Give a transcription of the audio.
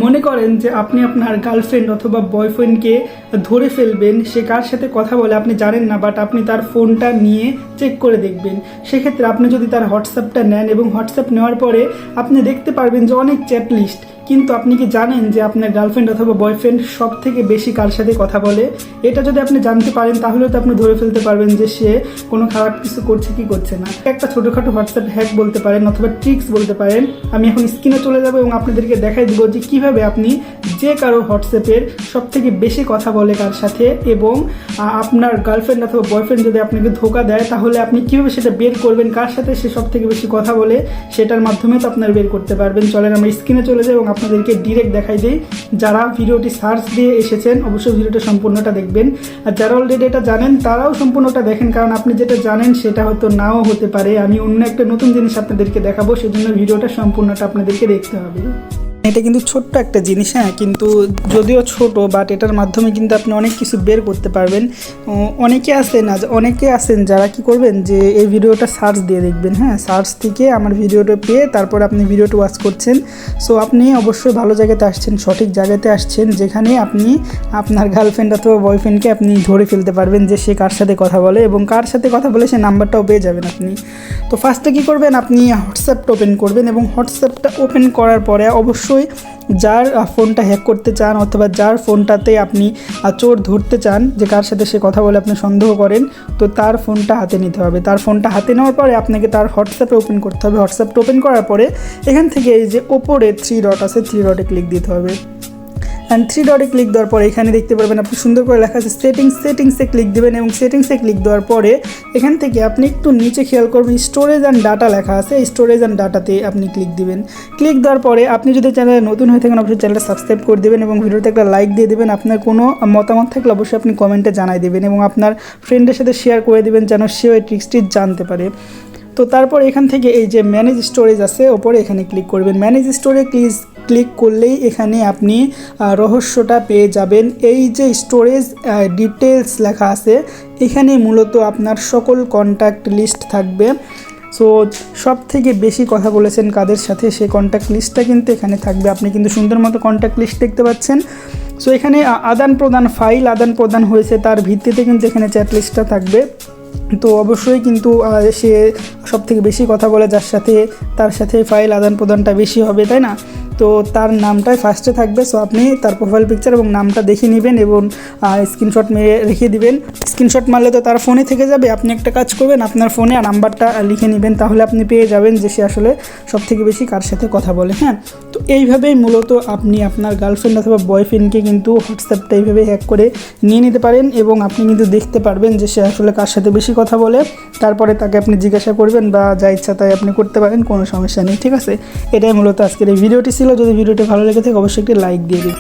মনে করেন যে আপনি আপনার গার্লফ্রেন্ড অথবা বয়ফ্রেন্ডকে ধরে ফেলবেন, সে কার সাথে কথা বলে আপনি জানেন না, বাট আপনি তার ফোনটা নিয়ে চেক করে দেখবেন। সেক্ষেত্রে আপনি যদি তার হোয়াটসঅ্যাপটা নেন এবং হোয়াটসঅ্যাপ নেওয়ার পরে আপনি দেখতে পারবেন যে অনেক চ্যাট লিস্ট, কিন্তু আপনি কি জানেন যে আপনার গার্লফ্রেন্ড অথবা বয়ফ্রেন্ড সব থেকে বেশি কার সাথে কথা বলে? এটা যদি আপনি জানতে পারেন তাহলে তো আপনি ধরে ফেলতে পারবেন যে সে কোনো খারাপ কিছু করছে কি করছে না। একটা ছোটোখাটো হোয়াটসঅ্যাপ হ্যাক বলতে পারেন অথবা ট্রিক্স বলতে পারেন। আমি এখন স্ক্রিনে চলে যাব এবং আপনাদেরকে দেখাই দেবো যে কীভাবে আপনি যে কারো হোয়াটসঅ্যাপের সব থেকে বেশি কথা বলে কার সাথে, এবং আপনার গার্লফ্রেন্ড অথবা বয়ফ্রেন্ড যদি আপনাকে ধোকা দেয় তাহলে আপনি কীভাবে সেটা বের করবেন, কার সাথে সে সব থেকে বেশি কথা বলে, সেটার মাধ্যমে তো আপনারা বের করতে পারবেন। চলেন আমরা স্ক্রিনে চলে যাই এবং আপনাদেরকে ডিরেক্ট দেখাই দিই। যারা ভিডিওটি সার্চ দিয়ে এসেছেন অবশ্যই ভিডিওটা সম্পূর্ণটা দেখবেন, আর যারা অলরেডি এটা জানেন তারাও সম্পূর্ণটা দেখেন, কারণ আপনি যেটা জানেন সেটা হয়তো নাও হতে পারে। আমি অন্য একটা নতুন জিনিস আপনাদেরকে দেখাবো, সেজন্য ভিডিওটা সম্পূর্ণটা আপনাদেরকে দেখতে হবে। এটা কিন্তু ছোট্ট একটা জিনিস, হ্যাঁ, কিন্তু যদিও ছোট, বাট এটার মাধ্যমে কিন্তু আপনি অনেক কিছু বের করতে পারবেন। অনেকে আছেন যারা কি করবেন যে এই ভিডিওটা সার্চ দিয়ে দেখবেন, হ্যাঁ, সার্চ থেকে আমার ভিডিওটা পেয়ে তারপর আপনি ভিডিওটা ওয়াচ করছেন। সো আপনি অবশ্যই ভালো জায়গাতে আসছেন, সঠিক জায়গাতে আসছেন, যেখানে আপনি আপনার গার্লফ্রেন্ড অথবা বয়ফ্রেন্ডকে আপনি ধরে ফেলতে পারবেন যে সে কার সাথে কথা বলে, এবং কার সাথে কথা বলে সে নাম্বারটাও পেয়ে যাবেন আপনি। তো ফার্স্টে কী করবেন, আপনি হোয়াটসঅ্যাপটা ওপেন করবেন, এবং হোয়াটসঅ্যাপটা ওপেন করার পরে অবশ্যই যার ফোনটা হ্যাক করতে চান অথবা যার ফোনটাতে আপনি চোর ধরতে চান, যে কার সাথে সে কথা বলে আপনি সন্দেহ করেন, তো তার ফোনটা হাতে নিতে হবে। তার ফোনটা হাতে নেওয়ার পরে আপনাকে তার হোয়াটসঅ্যাপে ওপেন করতে হবে। হোয়াটসঅ্যাপটা ওপেন করার পরে এখান থেকে এই যে ওপরে 3 ডট আছে, 3 ডটে ক্লিক দিতে হবে। অ্যান্ড 3 ডটে ক্লিক দেওয়ার পরে এখানে দেখতে পারবেন আপনি সুন্দর করে লেখা আছে সেটিংসে ক্লিক দেবেন, এবং সেটিংসে ক্লিক দেওয়ার পরে এখান থেকে আপনি একটু নিচে খেয়াল করবেন স্টোরেজ অ্যান্ড ডাটা লেখা আছে, স্টোরেজ অ্যান্ড ডাটাতে আপনি ক্লিক দিবেন। ক্লিক দেওয়ার পরে আপনি যদি চ্যানেলে নতুন হয়ে থাকেন অবশ্যই চ্যানেলটা সাবস্ক্রাইব করে দেবেন এবং ভিডিওতে একটা লাইক দিয়ে দেবেন। আপনার কোনো মতামত থাকলে অবশ্যই আপনি কমেন্টে জানাই দেবেন এবং আপনার ফ্রেন্ডের সাথে শেয়ার করে দেবেন যেন সেও এই ট্রিক্সটি জানতে পারে। তো তারপর এখান থেকে এই যে ম্যানেজ স্টোরেজ আছে ওপরে, এখানে ক্লিক করবেন। ম্যানেজ স্টোরেজ ক্লিক করলেই এখানে আপনি রহস্যটা পেয়ে যাবেন। এই যে স্টোরেজ ডিটেলস লেখা আছে, এখানে মূলত আপনার সকল কন্ট্যাক্ট লিস্ট থাকবে। সো সব থেকে বেশি কথা বলেছেন কাদের সাথে, সেই কন্ট্যাক্ট লিস্টটা কিন্তু এখানে থাকবে। আপনি কিন্তু সুন্দর মতো কন্ট্যাক্ট লিস্ট দেখতে পাচ্ছেন। সো এখানে ফাইল আদান প্রদান হয়েছে তার ভিত্তিতে কিন্তু এখানে চ্যাট লিস্টটা থাকবে। তো অবশ্যই কিন্তু সে সব থেকে বেশি কথা বলে যার সাথে, তার সাথে ফাইল আদান প্রদানটা বেশি হবে, তাই না? তো তার নামটাই ফার্স্টে থাকবে। সো আপনি তার প্রোফাইল পিকচার এবং নামটা দেখে নেবেন এবং স্ক্রিনশট মেরে রেখে দিবেন। স্ক্রিনশট মারলে তো তার ফোনে থেকে যাবে। আপনি একটা কাজ করবেন, আপনার ফোনে নাম্বারটা লিখে নেবেন, তাহলে আপনি পেয়ে যাবেন যে সে আসলে সব থেকে বেশি কার সাথে কথা বলে। হ্যাঁ, তো এইভাবেই মূলত আপনি আপনার গার্লফ্রেন্ড অথবা বয়ফ্রেন্ডকে কিন্তু হোয়াটসঅ্যাপটা এইভাবে হ্যাক করে নিয়ে নিতে পারেন, এবং আপনি কিন্তু দেখতে পারবেন যে সে আসলে কার সাথে বেশি কথা বলে। তারপরে তাকে আপনি জিজ্ঞাসা করবেন বা যা ইচ্ছা তাই আপনি করতে পারেন, কোনো সমস্যা নেই। ঠিক আছে, এটাই মূলত আজকের এই ভিডিওটি ছিল। যদি ভিডিওটি ভালো লেগে থাকে অবশ্যই একটি লাইক দিয়ে দিন।